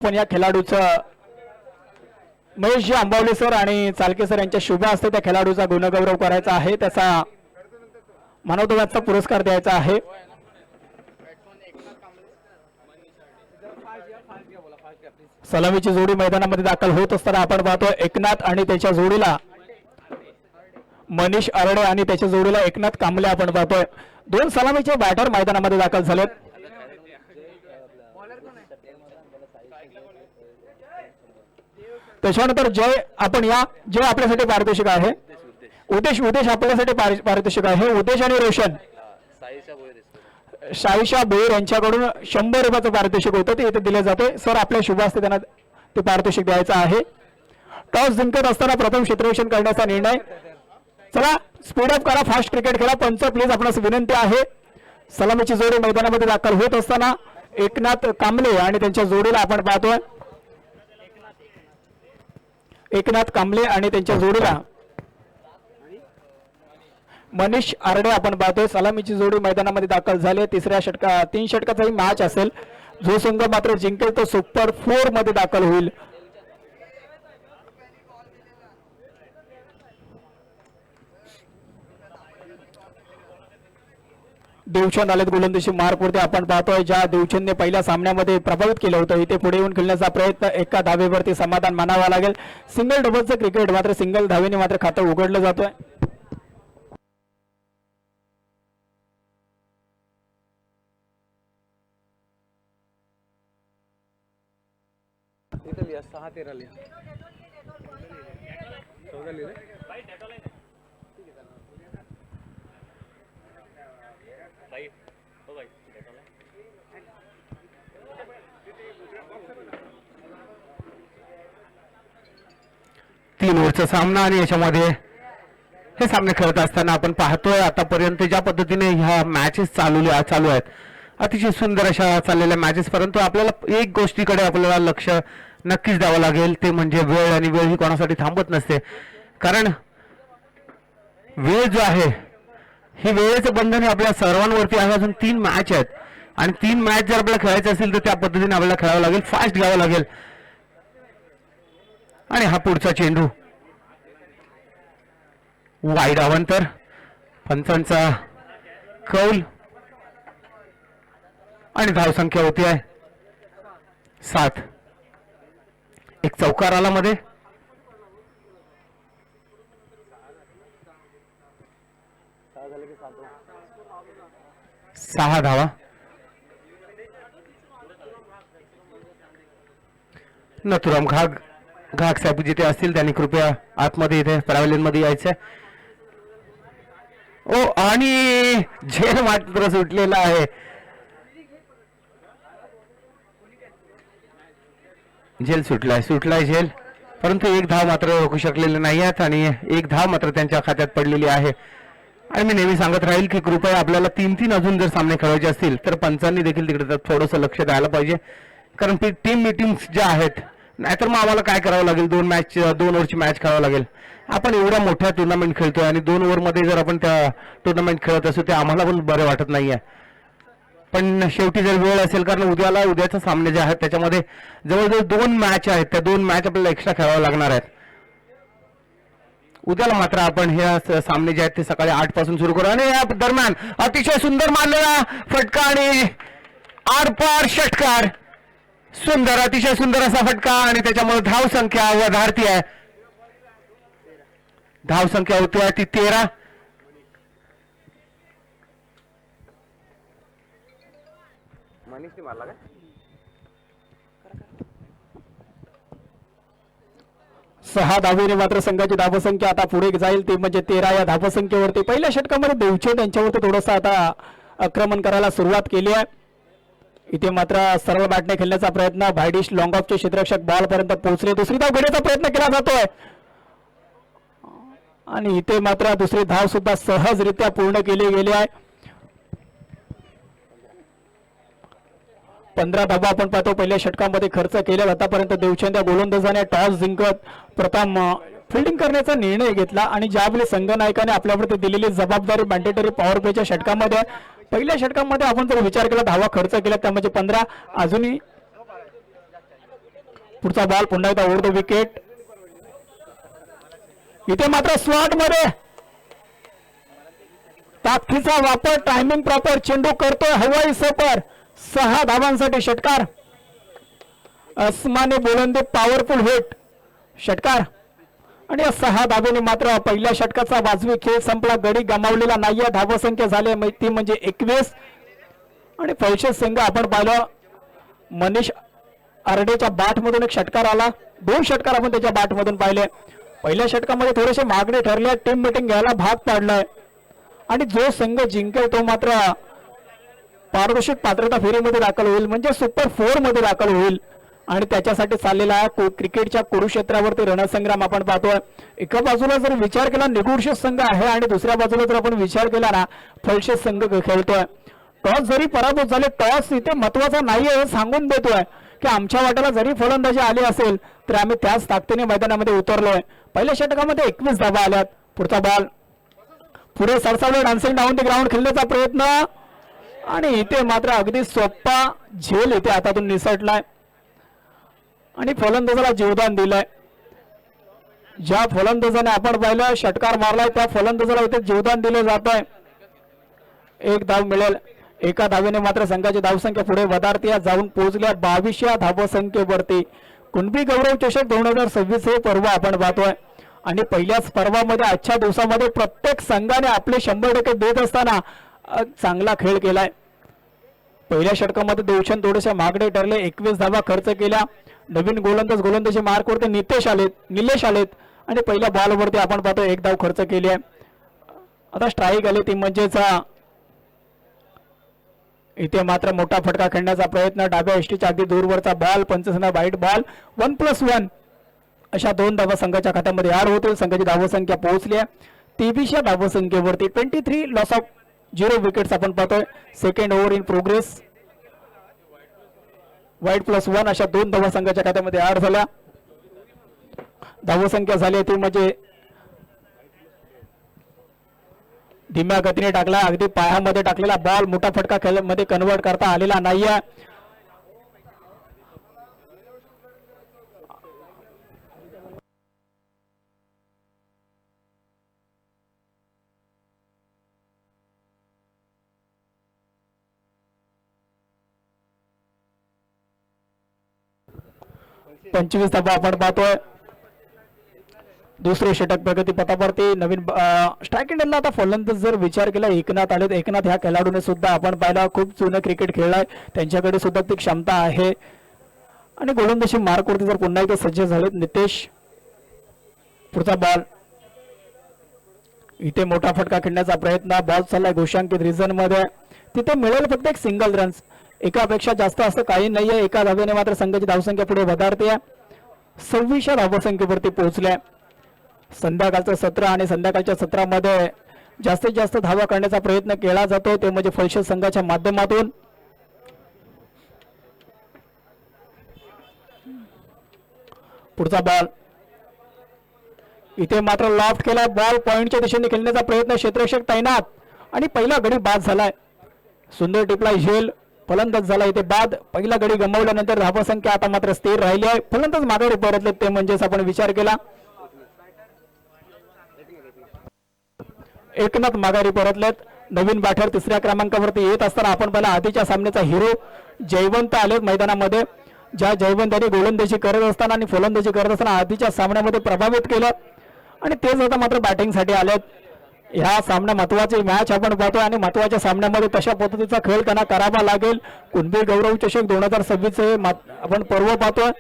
पण या खेळाडूचं महेशजी आंबावले सर आणि चालके सर यांच्या शुभ हस्ते त्या खेळाडूचा गुणगौरव करायचा आहे, त्याचा मानवतेचा पुरस्कार द्यायचा आहे। सलामीची जोडी मैदानामध्ये दाखल होत असताना आपण पाहतो एकनाथ आणि त्याच्या जोडीला मनीष आरडे आणि त्याच्या जोडीला एकनाथ कांबले आपण पाहतोय। दोन सलामीचे बॅटर मैदानामध्ये दाखल झालेत। त्याच्यानंतर जय आपण या जय आपल्यासाठी पारितोषिक आहे। उदेश आपल्यासाठी पारितोषिक आहे। उदेश आणि रोशन शाहीशा बेर यांच्याकडून 100 रुपयाचं पारितोषिक होतं ते इथे दिले जाते। सर आपल्या शुभ हस्ते त्यांना ते पारितोषिक द्यायचं आहे। टॉस जिंकत असताना प्रथम क्षेत्ररक्षण करण्याचा निर्णय। चला स्पीड अप करा, फास्ट क्रिकेट खेळा। पंच प्लीज आपणास विनंती आहे। सलामीची जोडी मैदानामध्ये दाखल होत असताना एकनाथ कांबले आणि त्यांच्या जोडीला आपण पाहतोय एकनाथ कांबले आणि त्यांच्या जोडीला मनीष आरडे आपण पाहतोय। सलामीची जोडी मैदानामध्ये दाखल झाली। तीन षटकाचा ही मॅच असेल। जो संघ मात्र जिंकेल तो सुपर 4 मध्ये दाखल होईल। देवचंद आलेत गोलंदाजी मार्कवरती आपण पाहतोय। ज्या देवचंदने पहिल्या सामन्यामध्ये प्रभावित केलं होतं इथे पुढे येऊन खेळण्याचा प्रयत्न, एका धावेवरती समाधान मानावा लागेल। सिंगल डबलचं क्रिकेट मात्र सिंगल धावेने मात्र खातं उघडलं जातोय। तीन ओव्हरचा सामना आणि याच्यामध्ये हे सामने खेळत असताना आपण पाहतोय आतापर्यंत ज्या पद्धतीने ह्या मॅचेस चालू आहेत, अतिशय सुंदर अशा चाललेल्या मॅचेस, परंतु आपल्याला एक गोष्टीकडे आपल्याला लक्ष नक्कीच द्यावं लागेल ते म्हणजे वेळ। आणि वेळ ही कोणासाठी थांबत नसते, कारण वेळ जो आहे ही वेळेचं बंधन आपल्या सर्वांवरती आहे। अजून 3 मॅच आहेत आणि 3 मॅच जर आपल्याला खेळायचे असेल तर त्या पद्धतीने आपल्याला खेळावं लागेल, फास्ट घ्यावं लागेल। आणि हा पुढचा चेंडू वाईड अवंतर, पंचांचा कौल आणि धावसंख्या होती आहे 7। एक चौकार आला मध्ये, 6 धावा। नथुराम घाग साहेब जिथे असतील त्यांनी कृपया आतमध्ये इथे पॅव्हलियन मध्ये यायचंय। ओ आणि झेल मात्र सुटलेला आहे। झेल सुटलाय झेल, परंतु एक धाव मात्र रोखू शकलेले नाही आहेत आणि एक धाव मात्र त्यांच्या खात्यात पडलेली आहे। आणि मी नेहमी सांगत राहील की कृपया आपल्याला 3-3 अजून जर सामने खेळायचे असतील तर पंचांनी देखील तिकडे थोडंसं लक्ष द्यायला पाहिजे, कारण टीम मीटिंग्स ज्या आहेत, नाहीतर मग आम्हाला काय करावं लागेल, 2 ओव्हरची मॅच खेळावं लागेल। आपण एवढ्या मोठ्या टुर्नामेंट खेळतोय आणि 2 ओव्हरमध्ये जर आपण त्या टुर्नामेंट खेळत असू ते आम्हाला पण बरं वाटत नाहीये। पण शेवटी जर वेळ असेल, कारण उद्याचा सामने जे आहेत त्याच्यामध्ये जवळजवळ 2 मॅच आहेत, त्या 2 मॅच आपल्याला एक्स्ट्रा खेळावं लागणार आहेत। उद्याला मात्र आपण हे सामने जे आहेत ते सकाळी 8 पासून सुरू करू। आणि या दरम्यान अतिशय सुंदर मारलेला फटका आणि आरपार षटकार, सुंदर अतिशय सुंदर असा फटका आणि त्याच्यामुळे धावसंख्या वाढती आहे। धावसंख्या होती आहे ती 13। मारला का 6 धावेने मात्र संघाची धावसंख्या आता पुढे जाईल, ते म्हणजे 13 या धावसंख्येवरती। पहिल्या षटकामध्ये देवचंद यांच्यावरती थोडंसं आता आक्रमण करायला सुरुवात केली आहे। इथे मात्र सरळ बॅटने खेळण्याचा प्रयत्न, भायडिश लॉंग ऑफचे क्षेत्ररक्षक बॉल पर्यंत पोहोचले, दुसरी धाव घेण्याचा प्रयत्न केला जातोय आणि इथे मात्र दुसरी धाव सुद्धा सहजरित्या पूर्ण केली गेली आहे। 15 धावा आपण पाहतो पहिल्या षटकामध्ये खर्च केल्या। आतापर्यंत देवचंद या गोलंदाजाने टॉस जिंकत प्रथम फिल्डिंग करण्याचा निर्णय घेतला आणि ज्यावेळी संघनायकाने आपल्यावरती दिलेली जबाबदारी मॅन्डेटरी पॉवर प्लेच्या षटकामध्ये पहिल्या षटकामध्ये आपण जर विचार केला धावा खर्च केला त्यामध्ये 15 अजूनही पुढचा बॉल पुन्हा एकदा ओव्हर द विकेट. इथे मात्र स्लॉट मध्ये ताकदीचा वापर, टायमिंग प्रॉपर, चेंडू करतोय हवाई सफर. 6 धावांसाठी षटकार. अस्माने बोलंदे पॉवरफुल हिट षटकार. आणि 6 धावेने मात्र पहिल्या षटकाचा वाजवी खेळ संपला. गडी गमावलेला नाहीये. धावसंख्या झाली ती म्हणजे 21. आणि फलशेष संघ आपण पाहिलं मनीष आरडेच्या बॅट मधून एक षटकार आला. 2 षटकार आपण त्याच्या बॅट मधून पाहिले. पहिल्या षटकामध्ये थोडेसे मागणे ठरले, टीम मीटिंग घ्यायला भाग पाडलाय. आणि जो संघ जिंकेल तो मात्र पारदर्शक पात्रता फेरीमध्ये दाखल होईल, म्हणजे सुपर 4 मध्ये दाखल होईल. आणि त्याच्यासाठी चाललेला आहे क्रिकेटच्या कुरुक्षेत्रावरती रणसंग्राम आपण पाहतोय. एका बाजूला जर विचार केला निगुडशेष संघ आहे आणि दुसऱ्या बाजूला जर आपण विचार केला ना फलशेष संघ खेळतोय. टॉस जरी पराभूत झाले, टॉस इथे महत्वाचा नाहीये हे सांगून देतोय की आमच्या वाट्याला जरी फलंदाजी आली असेल तर आम्ही त्याच ताकदीने मैदानामध्ये उतरलोय. पहिल्या षटकामध्ये 21 धावा आल्यात. पुढचा बॉल पुढे सरसावले, डान्सिंग डाऊन द ग्राउंड खेळण्याचा प्रयत्न. आणि इथे मात्र अगदी सोपा झेल इथे हातातून निसटलाय आणि फलंदाजाला जीवदान दिलंय. ज्या फलंदाजाने आपण पाहिलं षटकार मारलाय त्या फलंदाजाला इथे जीवदान दिलं जात आहे. 1 धाव मिळेल. एका धावेने मात्र संघाची धावसंख्या पुढे वधारती जाऊन पोहोचल्या 22व्या धावसंख्येवरती. कुणबी गौरव चषक 2026 हे पर्व आपण पाहतोय. आणि पहिल्याच पर्वामध्ये आजच्या दिवसामध्ये प्रत्येक संघाने आपले 100% देत असताना चांगला खेळ केलाय. पहिल्या षटकामध्ये देवचंद थोडेसे मागणे ठरले, 21 धावा खर्च केल्या. नवीन गोलंदाजी मार्कवरती निलेश आलेत आणि पहिल्या बॉलवरती आपण पाहतो 1 धाव खर्च केली आहे. आता स्ट्राईक आली ती म्हणजेच इथे मात्र मोठा फटका खेळण्याचा प्रयत्न. डाव्या एष्टीच्या अगदी दूरवरचा बॉल, पंचसना वाईट बॉल. 1+1 अशा 2 धावा संघाच्या खात्यामध्ये ऍड होतील. संघाची धावसंख्या पोहोचली आहे 23व्या धावसंख्येवरती. 23 लॉस ऑफ 0 विकेट्स आपण पाहतोय. Second over in progress. वाईट +1 अशा 2 धावा संघाच्या खात्यामध्ये ऍड झाल्या. धावसंख्या झाली ती म्हणजे धीम्या गतीने टाकला, अगदी पायामध्ये टाकलेला बॉल मोठा फटका खेळमध्ये कन्वर्ट करता आलेला नाहीये. पंचवीस धावा आपण पाहतोय. दुसरे षटक प्रगती पथावरती. नवीन स्ट्राईक एंडला आता फलंदाज जर विचार केला एकनाथ आलेत. एकनाथ ह्या खेळाडूने सुद्धा आपण पाहिला खूप जुनं क्रिकेट खेळलाय, त्यांच्याकडे सुद्धा ती क्षमता आहे. आणि गोलंदाजी मार्कवरती जर पुन्हा एकदा सज्ज झालेत नितेश. पुढचा बॉल इथे मोठा फटका खेळण्याचा प्रयत्न. बॉल चाललाय घोषांकित रिझन मध्ये. तिथे मिळेल फक्त एक सिंगल रन्स, एकापेक्षा जास्त असं काही नाहीये. एका धावेने मात्र संघाची धावसंख्या पुढे वधारते. 26व्या धावसंख्येवरती पोहोचल्या. संध्याकाळचं सत्र आणि संध्याकाळच्या सत्रामध्ये जास्तीत जास्त धावा करण्याचा प्रयत्न केला जातो ते म्हणजे फलशेष संघाच्या माध्यमातून. पुढचा बॉल इथे मात्र लॉफ्ट केला. बॉल पॉइंटच्या दिशेने खेळण्याचा प्रयत्न. क्षेत्ररक्षक तैनात आणि पहिला गडी बाद झालाय. सुंदर टिपला झेल. फलंदाज झाला इथे बाद. पहिला गडी गमावल्यानंतर धावसंख्या आता मात्र स्थिर राहिली आहे. फलंदाज माघारी परतले ते म्हणजेच आपण विचार केला एकनाथ माघारी परतलेत. नवीन बॅटर 3ऱ्या क्रमांकावरती येत असताना आपण पहिला आधीच्या सामन्याचा हिरो जयवंत आलेत मैदानामध्ये. ज्या जयवंत यांनी गोलंदाजी करत असताना आणि फलंदाजी करत असताना आधीच्या सामन्यामध्ये प्रभावित केलं आणि तेच आता मात्र बॅटिंगसाठी आलेत. ह्या सामना महत्वाची मॅच आपण पाहतोय आणि महत्वाच्या सामन्यामध्ये तशा पद्धतीचा खेळ त्यांना करावा लागेल. कुणबी गौरव चषक 2026 हे आपण पर्व पाहतोय.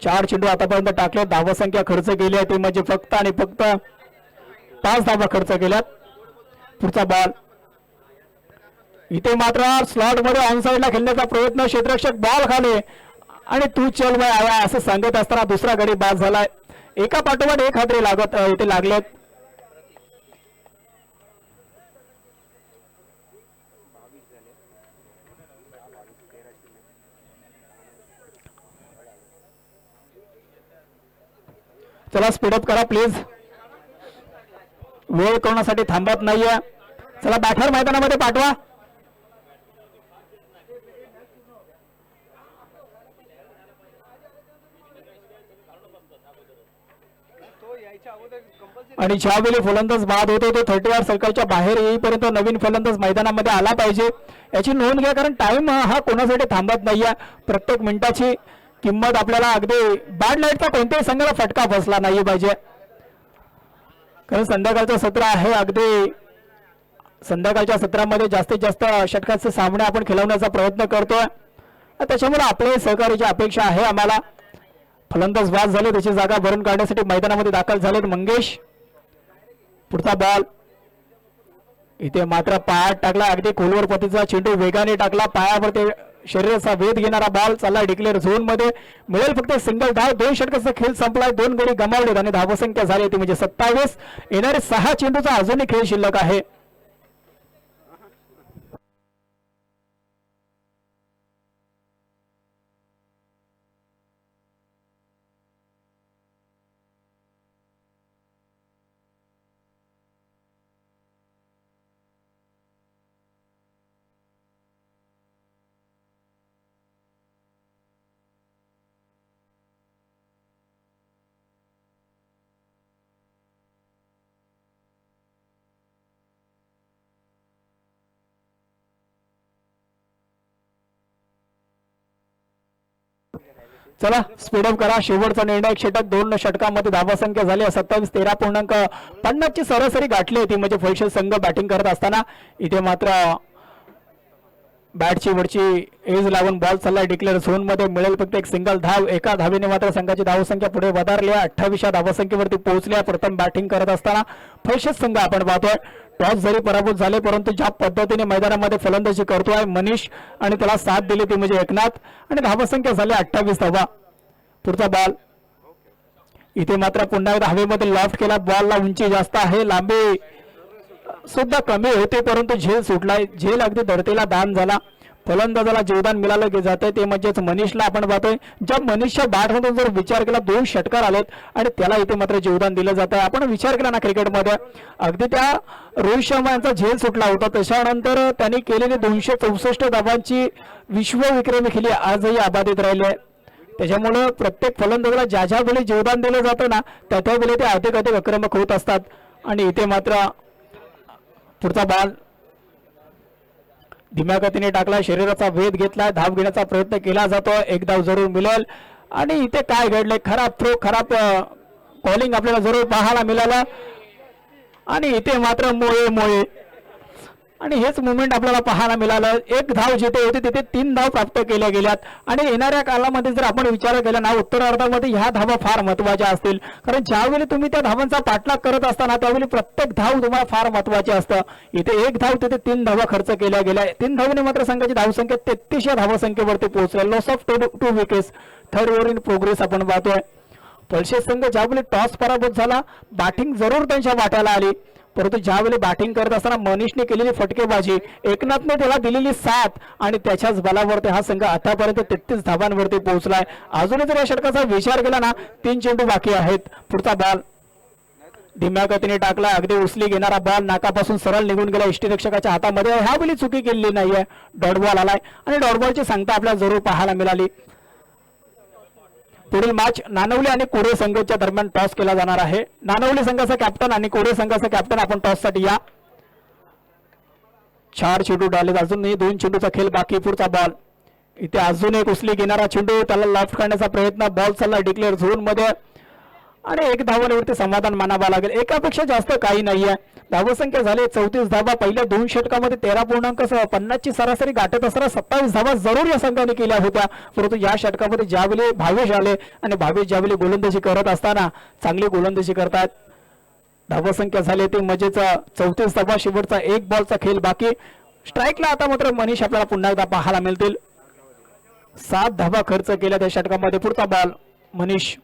4 चेंडू आतापर्यंत टाकले. धावसंख्या खर्च केली आहे ती म्हणजे फक्त आणि फक्त 5 धावा खर्च केल्यात. पुढचा बॉल इथे मात्र स्लॉट मध्ये ऑनसाइडला खेळण्याचा प्रयत्न. क्षेत्ररक्षक बॉल खाली आणि तू चल बाय आया असं सांगत असताना दुसरा गडी बाद झालाय. एका पाठोपाठ एक हादरे लागत इथे लागलेत. चला स्पीडअप करा प्लीज, वेळ कोणासाठी थांबत नाहीये. चला बॅटर मैदानामध्ये पाठवा. आणि ज्यावेळी फलंदाज बाद होतो तो 30 सर्कलच्या बाहेर येईपर्यंत नवीन फलंदाज मैदानामध्ये आला पाहिजे याची नोंद घ्या, कारण टाइम हा कोणासाठी थांबत नाहीये. प्रत्येक मिनिटाची किंमत आपल्याला अगदी बॅड लाईटचा कोणत्याही संघाला फटका बसला नाही पाहिजे, कारण संध्याकाळचं सत्र आहे. अगदी संध्याकाळच्या सत्रामध्ये जास्तीत जास्त षटकाचे सामने आपण खेळवण्याचा प्रयत्न करतोय, त्याच्यामुळे आपले सहकार्याची अपेक्षा आहे आम्हाला. फलंदाज बाद झाले, त्याची जागा भरून काढण्यासाठी मैदानामध्ये दाखल झालेत मंगेश. पुढचा बॉल इथे मात्र पायात टाकला, अगदी खोलवर पतीचा चेंडू वेगाने टाकला, पायावर ते शरीराचा वेध घेणारा बॉल चालला डिक्लेअर झोन मध्ये. मिळेल फक्त सिंगल धाव. 2 षटकाचा खेळ संपलाय, 2 गडी गमावलेत आणि धावसंख्या झाली ती म्हणजे 27. येणारे 6 चेंडूचा अजूनही खेळ शिल्लक आहे. चला स्पीडअप करा. शेवटचा निर्णायक षटक 2 षटकामध्ये धावसंख्या झाली 27. 13.50 ची सरासरी गाठली होती म्हणजे फलशेष संघ बॅटिंग करत असताना. इथे मात्र बॅटची वरची एज लावून बॉल चालला डिक्लेअर झोन मध्ये. मिळेल फक्त एक सिंगल धाव. एका धावेने मात्र संघाची धावसंख्या पुढे वधारली आहे, 28 धावसंख्येवरती पोहोचली आहे. प्रथम बॅटिंग करत असताना फलशेष संघ आपण पाहतोय. टॉस जरी पराभूत झाले परंतु ज्या पद्धतीने मैदानामध्ये फलंदाजी करतोय मनीष आणि त्याला साथ दिली ती म्हणजे एकनाथ आणि धावसंख्या झाली 28 धावा. पुढचा बॉल इथे मात्र पुन्हा एकदा हवेमध्ये लॉफ्ट केला. बॉलला उंची जास्त आहे, लांबी सुद्धा कमी होते परंतु झेल सुटलाय. झेल अगदी धरतीला दान झाला. फलंदाजाला जीवदान मिळालं जातंय ते म्हणजेच मनीषला आपण पाहतोय. ज्या मनीषच्या बॅटमधून जर विचार केला 2 षटकार आलेत आणि त्याला इथे मात्र जीवदान दिलं जात आहे. आपण विचार केला ना क्रिकेटमध्ये अगदी त्या रोहित शर्मा यांचा झेल सुटला होता, त्याच्यानंतर त्यांनी केलेली 264 धावांची विश्वविक्रमी खेळी आजही अबाधित राहिली आहे. त्याच्यामुळे प्रत्येक फलंदाजाला ज्या ज्या वेळी जीवदान दिलं जातं ना त्या वेळी ते अधिक अधिक आक्रमक होत असतात. आणि इथे मात्र पुढचा बॉल धीम्या गतीने टाकला, शरीराचा वेध घेतला, धाव घेण्याचा प्रयत्न केला जातो. एक धाव जरूर मिळेल. आणि इथे काय घडलंय, खराब थ्रो, खराब कॉलिंग आपल्याला जरूर पाहायला मिळालं. आणि इथे मात्र मोये आणि हेच मुवमेंट आपल्याला पाहायला मिळालं. 1 धाव जिथे होते तिथे 3 धाव प्राप्त केल्या गेल्यात. आणि येणाऱ्या कालामध्ये जर आपण विचार केला ना उत्तरार्धामध्ये ह्या धावा फार महत्वाच्या असतील, कारण ज्यावेळी तुम्ही त्या धावांचा पाठलाग करत असताना त्यावेळी प्रत्येक धाव तुम्हाला फार महत्वाचे असतं. इथे 1 धाव तिथे 3 धावा खर्च केल्या गेल्या. 3 धावने मात्र संघाची धावसंख्या 33 या धावसंख्येवरती पोहोचले. Loss of 2 wickets, 3rd over in progress आपण पाहतोय. फलशेष संघ ज्यावेळी टॉस पराभूत झाला बॅटिंग जरूर त्यांच्या वाट्याला आली परंतु ज्यावेळी बॅटिंग करत असताना मनीषने केलेली फटकेबाजी, एकनाथने त्याला दिलेली साथ आणि त्याच्याच बलावरती हा संघ आतापर्यंत 33 धावांवरती पोहोचलाय. अजूनही जर या षटकाचा विचार केला ना 3 चेंडू बाकी आहेत. पुढचा बॉल धीम्या गतीने टाकला, अगदी उचली घेणारा बॉल नाकापासून सरळ निघून गेला यष्टीरक्षकाच्या हातामध्ये. ह्यावेळी चुकी केलेली नाहीये, डॉट बॉल आलाय आणि डॉट बॉलची सांगता आपल्याला जरूर पाहायला मिळाली. पुढील मॅच नानवली आणि कोरे संघाच्या दरम्यान टॉस केला जाणार आहे. नानवली संघाचा कॅप्टन आणि कोरे संघाचा कॅप्टन आपण टॉस साठी या. 4 चेंडू डाले, अजूनही 2 चेंडूचा खेळ बाकी. पुढचा बॉल इथे अजून एक उचली घेणारा चेंडू, त्याला लॉफ्ट करण्याचा प्रयत्न, बॉल चालला डिक्लेअर झोन मध्ये आणि 1 धावांवरती समाधान मानावं लागेल. एकापेक्षा जास्त काही नाहीये. धावसंख्या झाली 34 धावा. पहिल्या 2 षटकामध्ये 13.50 ची सरासरी गाठत असताना 27 धावा जरूर या संघाने केल्या होत्या. परंतु या षटकामध्ये ज्यावेळी भावेश आले आणि भावेश ज्यावेळी गोलंदाजी करत असताना चांगली गोलंदाजी करतात. धावसंख्या झाली ते मजेच 34 धावा. शेवटचा 1 बॉलचा खेळ बाकी. स्ट्राईकला आता मात्र मनीष आपल्याला पुन्हा एकदा पाहायला मिळतील. 7 धावा खर्च केल्या त्या षटकामध्ये. पुढचा बॉल मनीष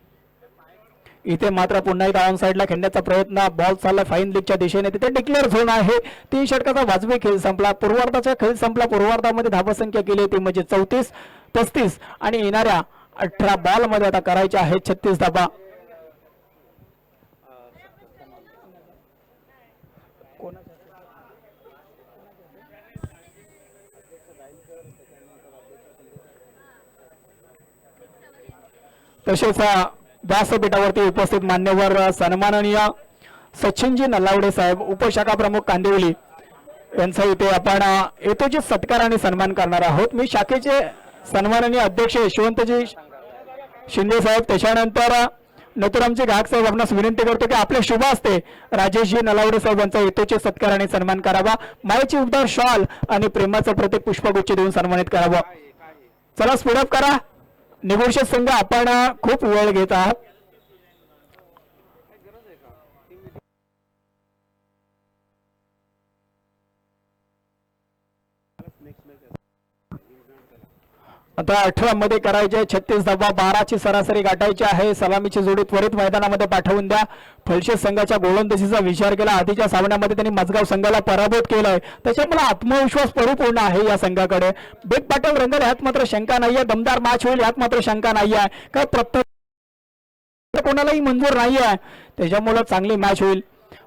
इथे मात्र पुन्हा एकदा ऑन साइडला खेळण्याचा प्रयत्न, बॉल चालला फाईन लीगच्या दिशेने, तिथे डिक्लेअर झोन आहे. 3 षटकाचा वाजवी खेळ संपला. पूर्वार्धाचा खेळ संपला. पूर्वार्धामध्ये धावसंख्या केली ती म्हणजे 34, 35 आणि येणाऱ्या 18 बॉल मध्ये आता करायच्या आहेत 36 धावा. तसेच व्यासपीठावरती उपस्थित मान्यवर सन्माननीय सचिनजी नलावडे साहेब उपशाखा प्रमुख कांदिवली यांचा इथे आपण यथोचित सत्कार आणि सन्मान करणार आहोत. मी शाखेचे सन्माननीय अध्यक्ष यशवंतजी शिंदे साहेब त्याच्यानंतर नथुरामजी घाग साहेब आपणास विनंती करतो की आपले शुभ हस्ते राजेशजी नलावडे साहेब यांचा यथोचित सत्कार आणि सन्मान करावा. मायेची उबदार शॉल आणि प्रेमाचं प्रतीक पुष्पगुच्छ देऊन सन्मानित करावं. चला स्पीडअप करा. निगोशिएट संघ आपण खूप वेळ घेत आहात. आता 18 मध्ये करायचे 36 धावा 12ची सरासरी गाठायची आहे. सलामीची जोडी त्वरित मैदानामध्ये पाठवून द्या. फलशे संघाच्या गोलंदाजीचा विचार केला. आधीच्या सामन्यामध्ये त्यांनी मजगाव संघाला पराभूत केलाय. त्याच्यामुळे आत्मविश्वास परिपूर्ण आहे या संघाकडे. बिग बॅटल रंगल यात मात्र शंका नाहीये. दमदार मॅच होईल यात मात्र शंका नाहीये. काय प्रत्येक कोणालाही मंजूर नाहीये. त्याच्यामुळे चांगली मॅच होईल.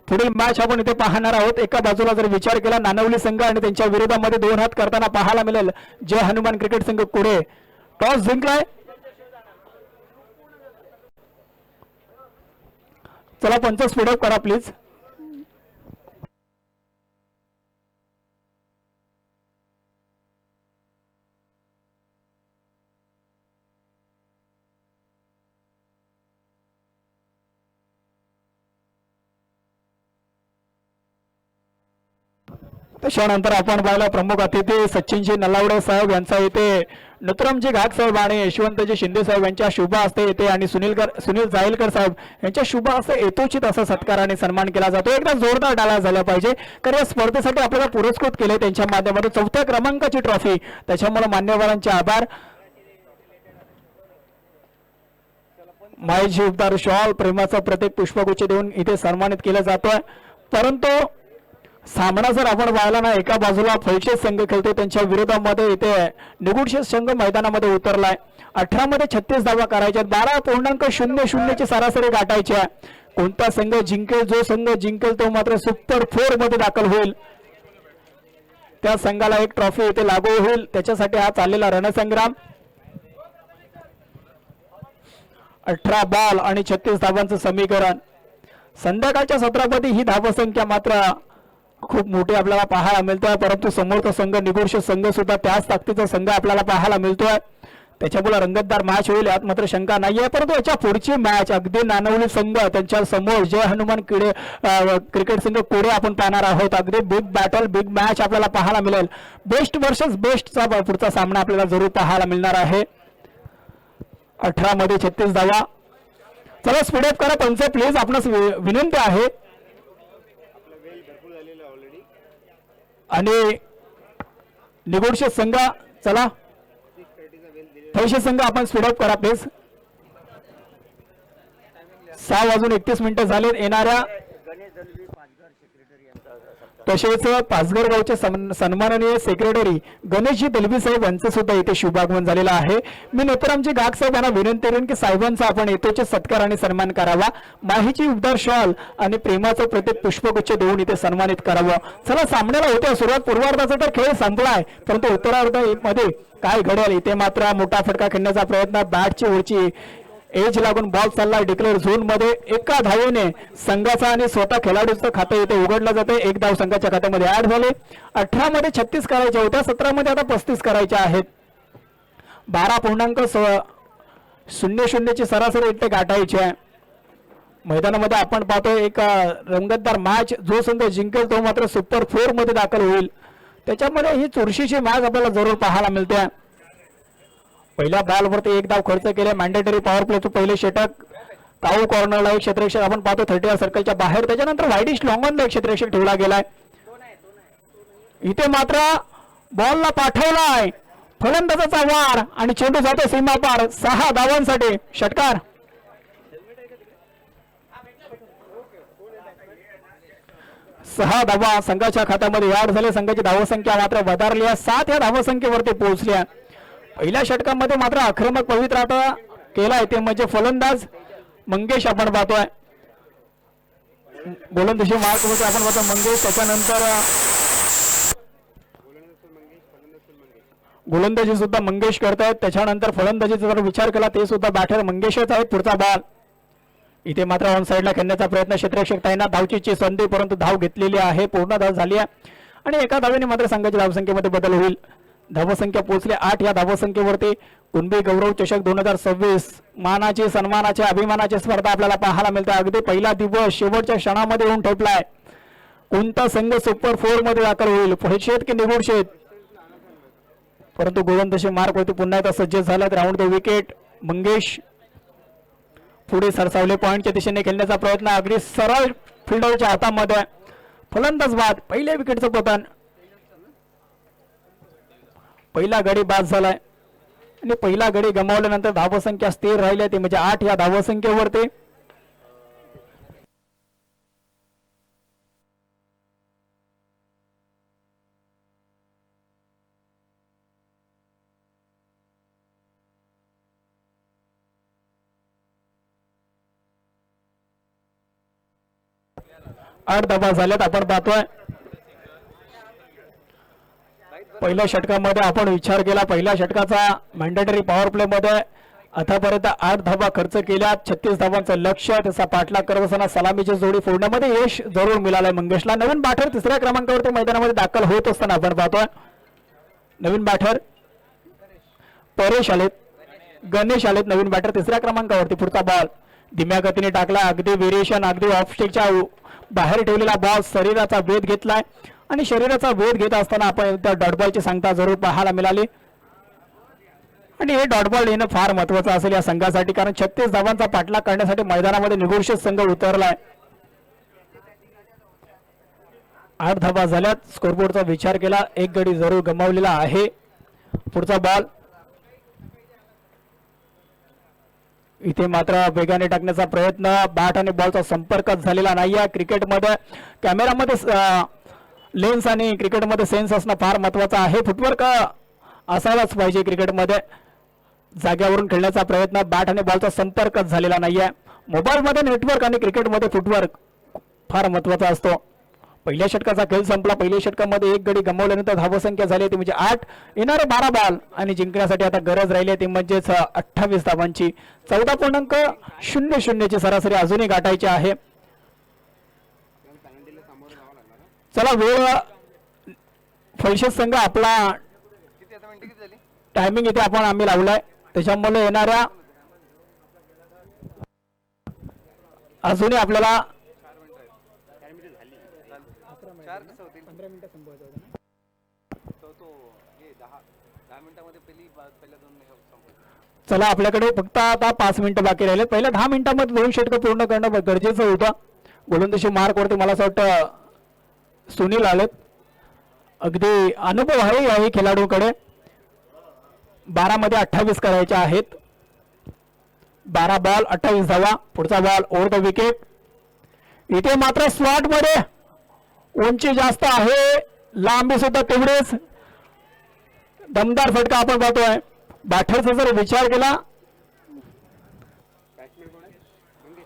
पुढील मॅच आपण इथे पाहणार आहोत. एका बाजूला जर विचार केला नानवली संघ आणि त्यांच्या विरोधामध्ये 2 हात करताना पाहायला मिळेल जय हनुमान क्रिकेट संघ कुडे. टॉस जिंकलाय. चला पंच स्पीडअप करा प्लीज. त्याच्यानंतर आपण पाहिलं प्रमुख अतिथी सचिनजी नलावडे साहेब यांचा इथे नथुरामजी घाग साहेब आणि यशवंतजी शिंदे साहेब यांच्या शुभ हस्ते येते आणि सुनील जायलकर साहेब यांच्या शुभ हस्ते यथोचित असा सत्कार आणि सन्मान केला जातो. एकदा जोरदार डाला झाला पाहिजे कारण या स्पर्धेसाठी आपल्याला पुरस्कृत केले त्यांच्या माध्यमातून 4थ्या क्रमांकाची ट्रॉफी. त्याच्यामुळे मान्यवरांचे आभार. मायेची उबदार शॉल प्रेमाचं प्रतीक पुष्पगुच्छ देऊन इथे सन्मानित केलं जातोय. परंतु सामना जर आपण पाहिला ना एका बाजूला फलशेष संघ खेळतो त्यांच्या विरोधामध्ये इथे निगुडशेष संघ मैदानामध्ये उतरलाय. 18 मध्ये 36 धावा करायच्या 12.00 ची सरासरी गाठायची आहे. कोणता संघ जिंकेल जो संघ जिंकेल तो मात्र सुपर 4 मध्ये दाखल होईल. त्या संघाला एक ट्रॉफी इथे लागू होईल. त्याच्यासाठी हा चाललेला रणसंग्राम. 18 बॉल आणि 36 धावांचं समीकरण. संध्याकाळच्या सत्रामध्ये ही धावसंख्या मात्र खूप मोठी आपल्याला पाहायला मिळतोय. परंतु समोरचा संघ निगोशिएट संघ सुद्धा त्याच ताकदीचा संघ आपल्याला पाहायला मिळतोय. त्याच्यामुळे रंगतदार मॅच होईल यात मात्र शंका नाहीये. परंतु याच्या पुढची मॅच अगदी नानवली संघ त्यांच्या समोर जय हनुमान क्रिकेट संघ कोडे आपण पाहणार आहोत. अगदी बिग बॅटल बिग मॅच आपल्याला पाहायला मिळेल. बेस्ट वर्सेस बेस्टचा पुढचा सामना आपल्याला जरूर पाहायला मिळणार आहे. 18 मध्ये 36 धावा. चला स्पीडअप करा पंच प्लीज आपणास विनंती आहे. आणि निगोशिएट संघ चला फलशेष संघ आपण स्पीडअप करा प्लीज. 6:31 झालेत. येणाऱ्या तसेच पाचघर गावचे सन्माननीय सेक्रेटरी गणेशजी दलवी साहेब यांचं सुद्धा इथे शुभागमन झालेलं आहे. मी नथुरामजी घाग साहेब यांना विनंती करेन की साहेबांचा आपण यथोचित सत्कार आणि सन्मान करावा. माहीची उबदार शॉल आणि प्रेमाचं प्रतीक पुष्पगुच्छ देऊन इथे सन्मानित करावं. चला सामन्याला होत्या सुरुवात. पूर्वार्धाचा तर खेळ संपलाय परंतु उत्तरार्धामध्ये काय घडेल इथे मात्र मोठा फटका खेळण्याचा प्रयत्न. बॅटची वरची एज लागून बॉल चाललाय डिक्लेअर झोन मध्ये. एका धावेने संघाचा आणि स्वतः खेळाडूचं खातं इथे उघडलं जाते. एक धाव संघाच्या खात्यामध्ये ऍड झाले. 18 मध्ये 36 करायच्या होत्या. 17 मध्ये आता 35 करायच्या आहेत. 12.00 ची सरासरी इथे गाठायची आहे. मैदानामध्ये आपण पाहतोय एक रंगतदार मॅच. जो संघ जिंकेल तो मात्र सुपर 4 मध्ये दाखल होईल. त्याच्यामध्ये ही चुरशीची मॅच आपल्याला जरूर पाहायला मिळते. पहिल्या बॉलवरती एक धाव खर्च केले. मॅन्डेटरी पॉवर प्लेचं पहिले षटक. काऊ कॉर्नरला एक क्षेत्ररक्षक आपण पाहतो 30 सर्कलच्या बाहेर. त्याच्यानंतर वाईडिश लॉंग ऑनला एक क्षेत्ररक्षक ठेवला गेलाय. इथे मात्र बॉलला पाठवलाय. फलंदाजाचा वार आणि चेंडू जातो सीमापार. 6 धावांसाठी षटकार. सहा धावा संघाच्या खात्यामध्ये ऍड झाले. संघाची धावसंख्या मात्र वधारली आहे. 7 या धावसंख्येवरती पोहोचल्या. पहिल्या षटकामध्ये मात्र आक्रमक पवित्रा केलाय ते म्हणजे फलंदाज मंगेश आपण पाहतोय. गोलंदाजी मार्क होते आपण पाहतो मंगेश. त्याच्यानंतर गोलंदाजी सुद्धा मंगेश करतायत. त्याच्यानंतर फलंदाजीचा जर विचार केला ते सुद्धा बॅटर मंगेशच आहेत. पुढचा बॉल इथे मात्र ऑन साईडला खेळण्याचा प्रयत्न क्षेत्ररक्षक ताईंना धावचीची संधी, परंतु धाव घेतलेली आहे, पूर्ण धाव झाली आहे आणि एका धावेने मात्र संघाच्या धावसंख्येमध्ये बदल होईल. धावसंख्या पोहोचली 8. या धावसंख्येवरती कुणबी गौरव चषक 2026 मानाची सन्मानाची अभिमानाची स्पर्धा आपल्याला पाहायला मिळते. अगदी पहिला दिवस शेवटच्या क्षणामध्ये येऊन ठेपलाय. कोणता संघ सुपर 4 मध्ये दाखल होईल, पुढेशेत की निगुडशेत, परंतु गोलंदाजी मार्क होती पुन्हा एकदा सज्ज झाल्यात. Round the wicket. मंगेश पुढे सरसावले, पॉइंटच्या दिशेने खेळण्याचा प्रयत्न अगदी सरळ फिल्डरच्या हातामध्ये. फलंदाज बाद, पहिल्या विकेटचं पतन. पहिला गडी बाद झालाय आणि पहिला गडी गमावल्यानंतर धावसंख्या स्थिर राहिली ती म्हणजे 8. या धावसंख्येवरती आठ धावा झाल्यात. आपण पाहतोय पहिल्या षटकामध्ये आपण विचार केला, पहिल्या षटकाचा मॅन्डेटरी पॉवर प्ले मध्ये आतापर्यंत 8 धावा खर्च केल्या. 36 धावांचं लक्ष्य, त्याचा पाठलाग करत असताना सलामीची जोडी फोडण्यामध्ये यश जरूर मिळालंय मंगेशला. नवीन बॅटर 3ऱ्या क्रमांकावरती मैदानामध्ये दाखल होत असताना आपण पाहतोय नवीन बॅटर परेश आलेत, गणेश आलेत. नवीन बॅटर 3ऱ्या क्रमांकावरती. पुढचा बॉल धीम्या गतीने टाकला, अगदी व्हेरिएशन, अगदी ऑफस्टेकच्या बाहेर ठेवलेला बॉल शरीराचा वेध घेतलाय आणि शरीराचा वेध घेत असताना आपण त्या डॉट बॉलची सांगता जरूर पाहायला मिळाली. आणि हे डॉट बॉल येणं फार महत्वाचं असेल या संघासाठी, कारण 36 धावांचा पाठलाग करण्यासाठी मैदानामध्ये निघोषित संघ उतरलाय. 8 धावा झाल्यात. स्कोरबोर्डचा विचार केला, एक गडी जरूर गमावलेला आहे. पुढचा बॉल इथे मात्र वेगाने टाकण्याचा प्रयत्न, बॅट आणि बॉलचा संपर्कच झालेला नाहीये. क्रिकेटमध्ये कॅमेरामध्ये लेन्स आणि क्रिकेटमध्ये सेन्स असणं फार महत्वाचं आहे. फुटवर्क असायलाच पाहिजे क्रिकेटमध्ये. जाग्यावरून खेळण्याचा प्रयत्न, बॅट आणि बॉलचा संपर्कच झालेला नाहीये. मोबाईलमध्ये नेटवर्क आणि क्रिकेटमध्ये फुटवर्क फार महत्वाचा असतो. पहिल्या षटकाचा खेळ संपला. पहिल्या षटकामध्ये एक गडी गमावल्यानंतर धावसंख्या झाली ती म्हणजे 8. येणारे 12 बॉल आणि जिंकण्यासाठी आता गरज राहिली ती म्हणजेच 28 धावांची. 14.00 ची सरासरी अजूनही गाठायची आहे. चला वेळ फलशेष संघ आपला टायमिंग इथे आपण आम्ही लावलाय, त्याच्यामुळे येणाऱ्या अजूनही आपल्याला 15 मिनिटं संपवायचं होतं ना. चला आपल्याकडे फक्त आता 5 मिनिटं बाकी राहिले. पहिल्या 10 मिनिटांमध्ये 2 षटकं पूर्ण करणं गरजेचं होतं. गोलंदाजी मार्क वरती मला असं वाटतं सुनील आलेत. अगदी अनुभव आहे याही खेळाडूकडे. 12 मध्ये 28 करायचे आहेत. 12 बॉल 28 धावा. पुढचा बॉल ओव्हर द विकेट. इथे मात्र स्लॉट मध्ये उंची जास्त आहे, लांबी सुद्धा तेवढेच. दमदार फटका आपण पाहतोय. बॅटरचा जर विचार केला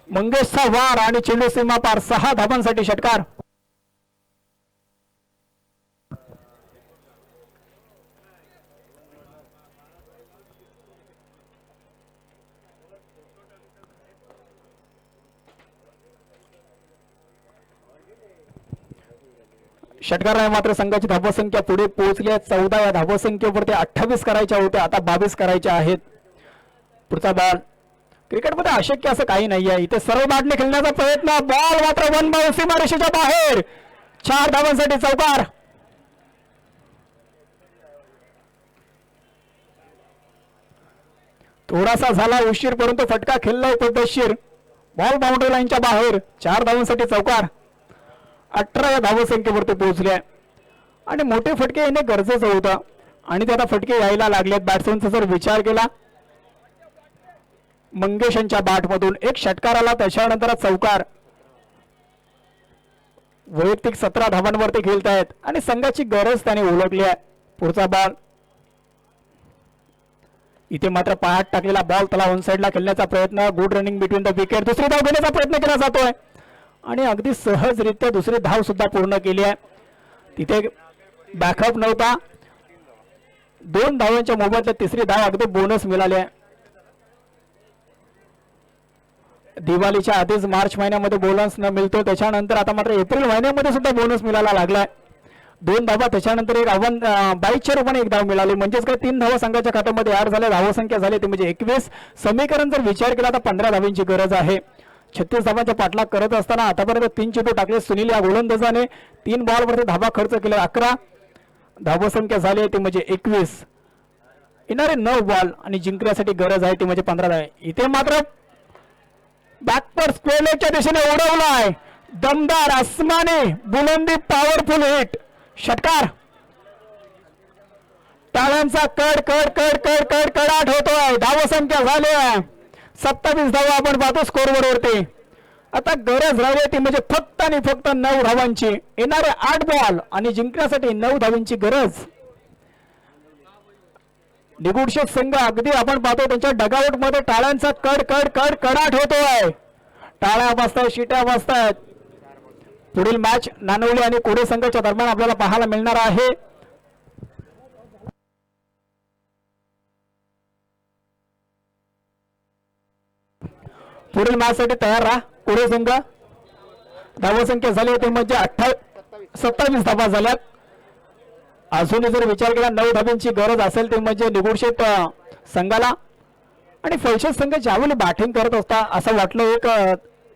मंगेशचा वार आणि चेंडू सीमा पार 6 धावांसाठी षटकार. षटकाराने मात्र संघाची धावसंख्या पुढे पोहोचली आहे. 14 या धावसंख्येवरती 28 करायच्या होत्या, आता 22 करायच्या आहेत. पुढचा बॉल. क्रिकेटमध्ये अशक्य असं काही नाही आहे. इथे सर्व बॅटने खेळण्याचा प्रयत्न, बॉल मात्र 1 बाय सीमारेषेच्या बाहेर. 4 धावांसाठी चौकार. थोडासा झाला उशीर परंतु फटका खेळलाय पद्धतशीर. बॉल बाउंड्री लाईनच्या बाहेर. 4 धावांसाठी चौकार. 18 या धावसंख्येवरती पोहोचले आणि मोठे फटके येणे गरजेचं होतं आणि ते आता फटके यायला लागलेत. बॅट्समनचा जर विचार केला मंगेश यांच्या बॅटमधून एक षटकार आला, त्याच्यानंतर चौकार. वैयक्तिक 17 धावांवरती खेळतायत आणि संघाची गरज त्याने ओळखली आहे. पुढचा बॉल. इथे मात्र पायात टाकलेला बॉल त्याला ऑन साइडला खेळण्याचा प्रयत्न. Good running between the wicket. दुसरी धाव घेण्याचा प्रयत्न केला जातोय आणि अगदी सहजरित्या दुसरी धाव सुद्धा पूर्ण केली आहे. तिथे बॅकअप नव्हता. 2 धावांच्या मोबदल्यात तिसरी धाव अगदी बोनस मिळाली आहे. दिवाळीच्या आधीच मार्च महिन्यामध्ये बोनस न मिळतो, त्याच्यानंतर आता मात्र एप्रिल महिन्यामध्ये सुद्धा बोनस मिळायला लागलाय. 2 धावा, त्याच्यानंतर एक 22च्या रूपाने 1 धाव मिळाली, म्हणजेच काय 3 धावा संघाच्या खात्यामध्ये ऍड झाल्या. धावसंख्या झाली ते म्हणजे 21. समीकरण जर विचार केला तर 15 धावांची गरज आहे. 36 धावांचा पाठलाग करत असताना आतापर्यंत 3 चेंडू टाकले सुनील या गोलंदाजाने. 3 बॉलवरती धावा खर्च केले 11. धावसंख्या झाली ती म्हणजे 21. येणारे 9 बॉल आणि जिंकण्यासाठी गरज आहे ती म्हणजे 15 धावे. इथे मात्र बॅकपर स्क्वेअरच्या दिशेने उडवलाय दमदार आसमानी बुलंदी पॉवरफुल हिट. षटकार टाळ्यांचा कड कड कड कड कड कडाट होतोय. धावसंख्या झाली आहे 27 धावा आपण पाहतो स्कोरबोर्ड वरती. आता गरज राहिली ती म्हणजे फक्त आणि फक्त 9 धावांची. येणारे 8 बॉल आणि जिंकण्यासाठी 9 धावांची गरज. निगुडशेठ संघ अगदी आपण पाहतो त्यांच्या डगआउट मध्ये टाळ्यांचा कड कड कड कडाट होतोय. टाळ्या वाजतायत, शिट्या वाजतायत. पुढील मॅच नानवली आणि कोडे संघाच्या दरम्यान आपल्याला पाहायला मिळणार आहे. पुढील मॅच साठी तयार राहा कोडे संघ. धावसंख्या झाली होती म्हणजे 27 धावा झाल्यात. अजूनही जर विचार केला 9 धावांची गरज असेल ते म्हणजे निगुडशेठ संघाला. आणि फलशेष संघ ज्यावेळी बॅटिंग करत असता असं वाटलं एक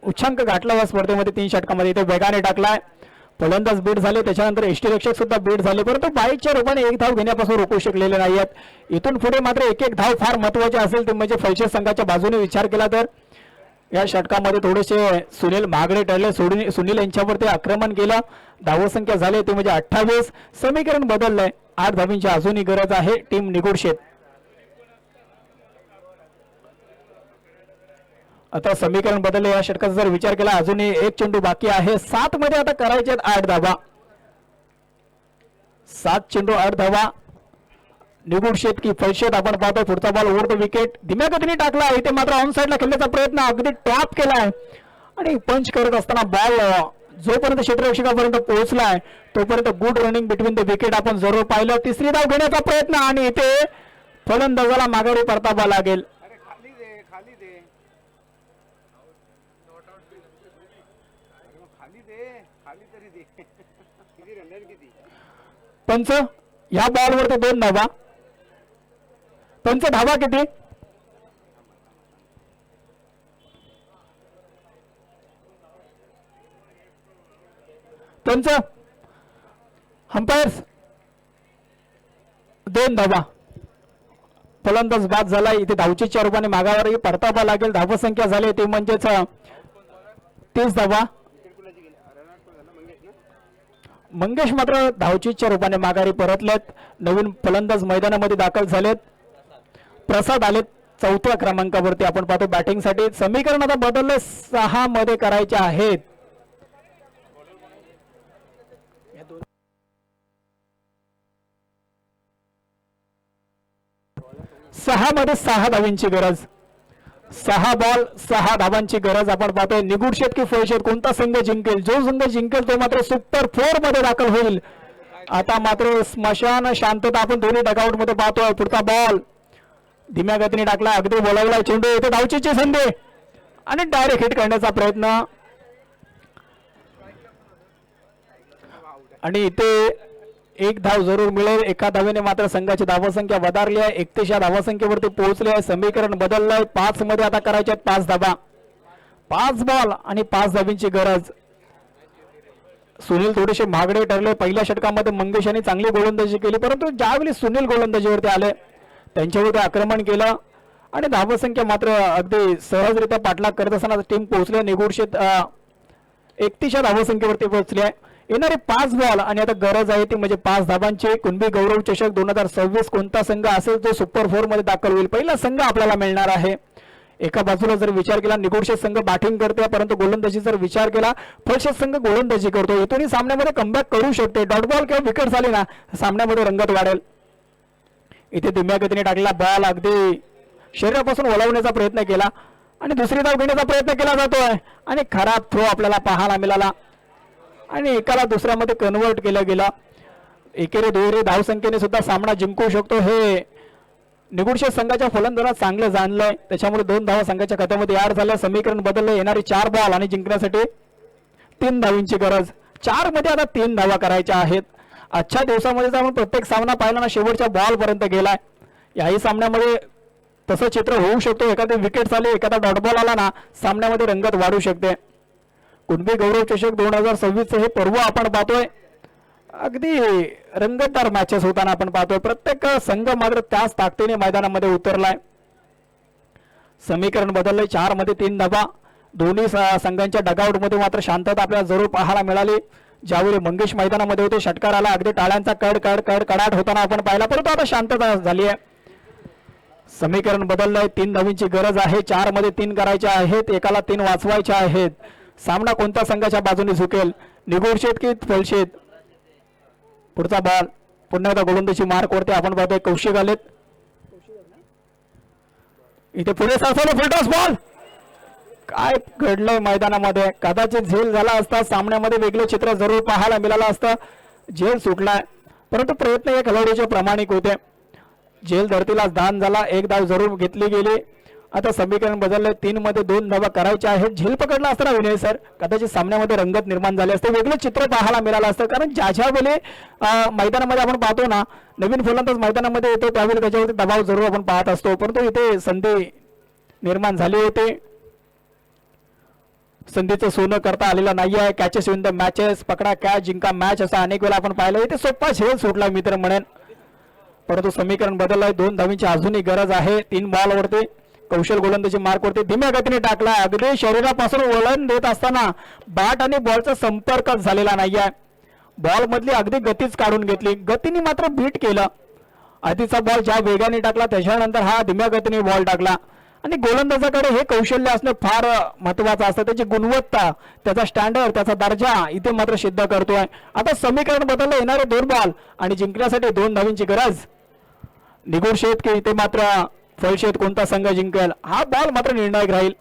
उच्चांक गाठला या स्पर्धेमध्ये 3 षटकामध्ये. इथे वेगाने टाकलाय, फलंदाज बीट झाले, त्याच्यानंतर एसटी रक्षक सुद्धा बीट झाले, परंतु 22च्या रूपाने 1 धाव घेण्यापासून रोखू शकलेले नाहीयेत. इथून पुढे मात्र 1-1 धाव फार महत्वाचे असेल ते म्हणजे फलशेष संघाच्या बाजूने विचार केला तर. या षटकामध्ये थोडेसे सुनील महागडे टळले, सुनील यांच्यावरती आक्रमण केलं. धावसंख्या झाली ते म्हणजे 28. समीकरण बदललंय, 8 धावांची अजूनही गरज आहे टीम निगुडशेठ. आता समीकरण बदलले या षटकाचा जर विचार केला अजूनही 1 चेंडू बाकी आहे. 7 मध्ये आता करायचे 8 धावा. 7 चेंडू 8 धावा. निगुडशेठ की फलशेठ आपण पाहतो. पुढचा बॉल ओव्हर द विकेट धीम्या गतीने टाकला. इथे मात्र ऑन साइडला खेळण्याचा प्रयत्न अगदी टॉप केलाय आणि पंच करत असताना बॉल जोपर्यंत क्षेत्ररक्षकापर्यंत पोहोचलाय तोपर्यंत good running between the wicket आपण जरूर पाहिलं. 3री धाव घेण्याचा प्रयत्न आणि इथे फलंदाजाला माघारी परतावा लागेल. पंच ह्या बॉलवरती 2 धावा. पंच धावा किती? पंच अंपायर्स 2 धावा. फलंदाज बाद झाला. इथे धावचीच्या रूपाने मागावर परतावा लागेल. धावसंख्या झाली ते म्हणजेच 30 धावा. मंगेश मात्र धावचीच्या रूपाने माघारी परतलेत. नवीन फलंदाज मैदानामध्ये दाखल झालेत. प्रसाद आलेत 4थ्या क्रमांकावरती आपण पाहतो बॅटिंगसाठी. समीकरण आता बदलले 6 मध्ये करायचे आहेत. 6 मध्ये 6 धावांची गरज. 6 बॉल 6 धावांची गरज आपण पाहतोय. निगुडशेठ की फलशेठ कोणता संघ जिंकेल? जो संघ जिंकेल तो मात्र सुपर 4 मध्ये दाखल होईल. आता मात्र स्मशान शांतता आपण दोन्ही डगआउट मध्ये पाहतोय. पुढचा बॉल धीम्या गतीने टाकला, अगदी बोलावला चेंडू. इथे धावचीची संधी आणि डायरेक्ट हिट करण्याचा प्रयत्न आणि इथे 1 धाव जरूर मिळेल. एका धावेने मात्र संघाची धावसंख्या वधारली आहे. 31 या धावसंख्येवरती पोहोचले आहे. समीकरण बदललंय. 5 मध्ये आता करायचे 5 धावा. 5 बॉल आणि 5 धावांची गरज. सुनील थोडेसे महागडे ठरले. पहिल्या षटकामध्ये मंगेश यांनी चांगली गोलंदाजी केली, परंतु ज्यावेळी सुनील गोलंदाजीवरती आले त्यांच्यावरती आक्रमण केलं आणि धावसंख्या मात्र अगदी सहजरित्या पाठलाग करत असताना टीम पोहोचले. निगुडशेठ 31 या धावसंख्येवरती पोहोचले आहे. येणारे 5 बॉल आणि आता गरज आहे ती म्हणजे 5 धावांची. कुणबी गौरव चषक 2026 कोणता संघ असेल जो सुपर 4 मध्ये दाखल होईल? पहिला संघ आपल्याला मिळणार आहे. एका बाजूला जर विचार केला निगुडशेठ संघ बॅटिंग करते, परंतु गोलंदाजी जर विचार केला फलशेठ संघ गोलंदाजी करतो. इथूनही सामन्यामध्ये कमबॅक करू शकते. डॉट बॉल किंवा विकेट झाली ना सामन्यामध्ये रंगत वाढेल. इथे धीम्या गतीने टाकलेला बॉल अगदी शरीरापासून ओलावण्याचा प्रयत्न केला आणि 2री धाव घेण्याचा प्रयत्न केला जातोय आणि खराब थ्रो आपल्याला पाहायला मिळाला आणि एकाला दुसऱ्यामध्ये कन्वर्ट केलं गेलं. एकेरी दुहेरी धावसंख्येने सुद्धा सामना जिंकू शकतो हे निगुडशेठ संघाच्या फलंदाजाला चांगलं जाणलंय, त्याच्यामुळे 2 धावा संघाच्या खात्यामध्ये ऍड झाल्या. समीकरण बदललं. येणारी 4 बॉल आणि जिंकण्यासाठी 3 धावींची गरज. 4 मध्ये आता 3 धावा करायच्या आहेत. आजच्या दिवसामध्ये जर आपण प्रत्येक सामना पाहिला ना, शेवटच्या बॉल पर्यंत गेलाय. याही सामन्यामध्ये तसं चित्र होऊ शकतो. एखादी विकेट झाली, एखादा डॉट बॉल आला ना, सामन्यामध्ये रंगत वाढू शकते. कुणबी गौरव चषक 2026 हे पर्व आपण पाहतोय. अगदी रंगतदार मॅचेस होताना आपण पाहतोय. प्रत्येक संघ मात्र त्याच ताकदीने मैदानामध्ये उतरलाय. समीकरण बदललंय. 4 मध्ये 3 धावा. दोन्ही संघांच्या डगआउट मध्ये मात्र शांतता आपल्याला जरूर पाहायला मिळाली. ज्यावेळी मंगेश मैदानामध्ये होते, षटकार आला, अगदी टाळ्यांचा कडाट होताना आपण पाहिला, परंतु आता शांतता झाली आहे. समीकरण बदललंय. 3 धावींची गरज आहे. 4 मध्ये 3 करायच्या आहेत. एकाला 3 वाचवायच्या आहेत. सामना कोणत्या संघाच्या बाजूने झुकेल, निगुडशेठ की फलशेठ? पुढचा बॉल पुन्हा एकदा गोलंदाजी मार्क वरती आपण पाहतोय. कौशिक आलेत इथे पुढे. सासवलं फुलटॉस बॉल. काय घडलंय मैदानामध्ये? कदाचित झेल झाला असता, सामन्यामध्ये वेगळे चित्र जरूर पाहायला मिळालं असतं. झेल सुटलाय, परंतु प्रयत्न या खेळाडूचे प्रामाणिक होते. झेल धरतीला दान झाला. 1 धाव जरूर घेतली गेली. आता समीकरण बदललंय. 3 मध्ये 2 धावा करायच्या आहेत. झेल पकडला असताना विनय सर, कदाचित सामन्यामध्ये रंगत निर्माण झाली असते, वेगळं चित्र पाहायला मिळालं असतं. कारण ज्या वेळी मैदानामध्ये आपण पाहतो ना, नवीन फलंदाज मैदानामध्ये येतो, त्यावेळी त्याच्यावरती दबाव जरूर आपण पाहत असतो, परंतु इथे संधी निर्माण झाली होती. संधीचं सोनं करता आलेलं नाही आहे. कॅचेस इन द मॅचेस, पकडा कॅच जिंका मॅच, असं अनेक वेळा आपण पाहिलं. इथे सोपा झेल सुटला मित्र म्हणेन, परंतु समीकरण बदललंय. 2 धावींची अजूनही गरज आहे. 3 बॉलवरती कौशल गोलंदाजी मार्कवरती धीम्या गतीने टाकला. अगदी शरीरापासून वळण देत असताना बॅट आणि बॉलचा संपर्कच झालेला नाहीये. बॉल मधली अगदी गतीच काढून घेतली. गतीने मात्र बीट केलं. आधीचा बॉल ज्या वेगाने टाकला, त्याच्यानंतर हा धीम्या गतीने बॉल टाकला. आणि गोलंदाजाकडे हे कौशल्य असणं फार महत्वाचं असतं. त्याची गुणवत्ता, त्याचा स्टँडर्ड, त्याचा दर्जा इथे मात्र सिद्ध करतोय. आता समीकरण बदललं. येणारे 2 बॉल आणि जिंकण्यासाठी 2 धावींची गरज. निगुडशेठ की इथे मात्र फलशेठ, कोणता संघ जिंकेल? हा बॉल मात्र निर्णायक राहील.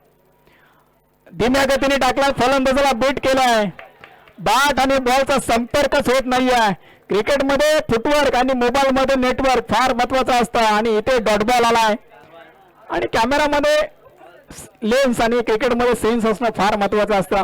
धीम्या गतीने टाकला, फलंदाजाला बीट केलाय. बॅट आणि बॉलचा संपर्कच होत नाहीये. क्रिकेटमध्ये फुटवर्क आणि मोबाईल मध्ये नेटवर्क फार महत्वाचं असतं, आणि इथे डॉट बॉल आलाय. आणि कॅमेरामध्ये लेन्स आणि क्रिकेटमध्ये सेन्स असणं फार महत्वाचं असतं.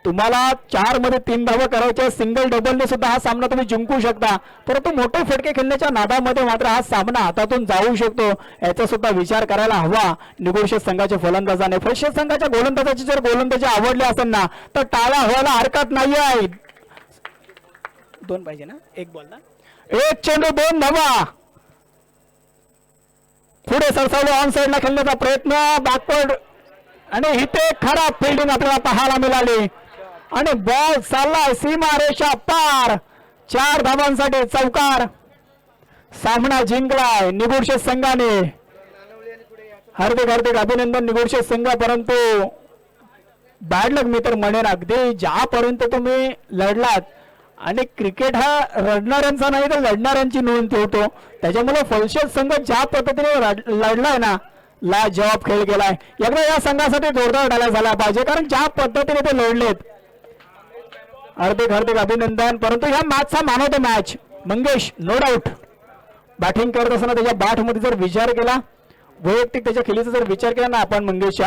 तुम्हाला 4 मध्ये 3 धावा करायच्या, सिंगल डबलने सुद्धा हा सामना तुम्ही जिंकू शकता, परंतु मोठे फटके खेळण्याच्या नादामध्ये मात्र हा सामना हातातून जाऊ शकतो. याचा सुद्धा विचार करायला हवा निगुडशेठ संघाच्या फलंदाजाने. फलशेठ संघाच्या गोलंदाजाची जर गोलंदाजी आवडली असेल ना, तर टाळा व्हायला हरकत नाही आहे. 2 पाहिजे ना, 1 बॉल ना, 1 चेंडू 2 धावा. पुढे सरसावलं, ऑन साइडला खेळण्याचा प्रयत्न, बॅकवर्ड, आणि इथे खराब फिल्डिंग आपल्याला पाहायला मिळाली. आणि बॉल चाललाय सीमारेषा पार. 4 धावांसाठी चौकार. सामना जिंकलाय निगुडशेठ संघाने. हार्दिक अभिनंदन निगुडशेठ संघ. परंतु बॅड लक मी तर म्हणेन, अगदी ज्यापर्यंत तुम्ही लढलात, आणि क्रिकेट हा रडणाऱ्यांचा नाही तर लढणाऱ्यांची नोंद ठेवतो. त्याच्यामुळे फलशेठ संघ ज्या पद्धतीने लढलाय ना, लाजवाब खेळ केलाय. एकदा या संघासाठी जोरदार डाला झाला पाहिजे, कारण ज्या पद्धतीने ते लढलेत. हार्दिक अभिनंदन. परंतु ह्या मॅचचा man of the match Mangesh, no doubt. Batting करत असताना त्याच्या बॅट मध्ये जर विचार केला, वैयक्तिक त्याच्या खेळीचा जर विचार केला ना आपण मंगेशच्या,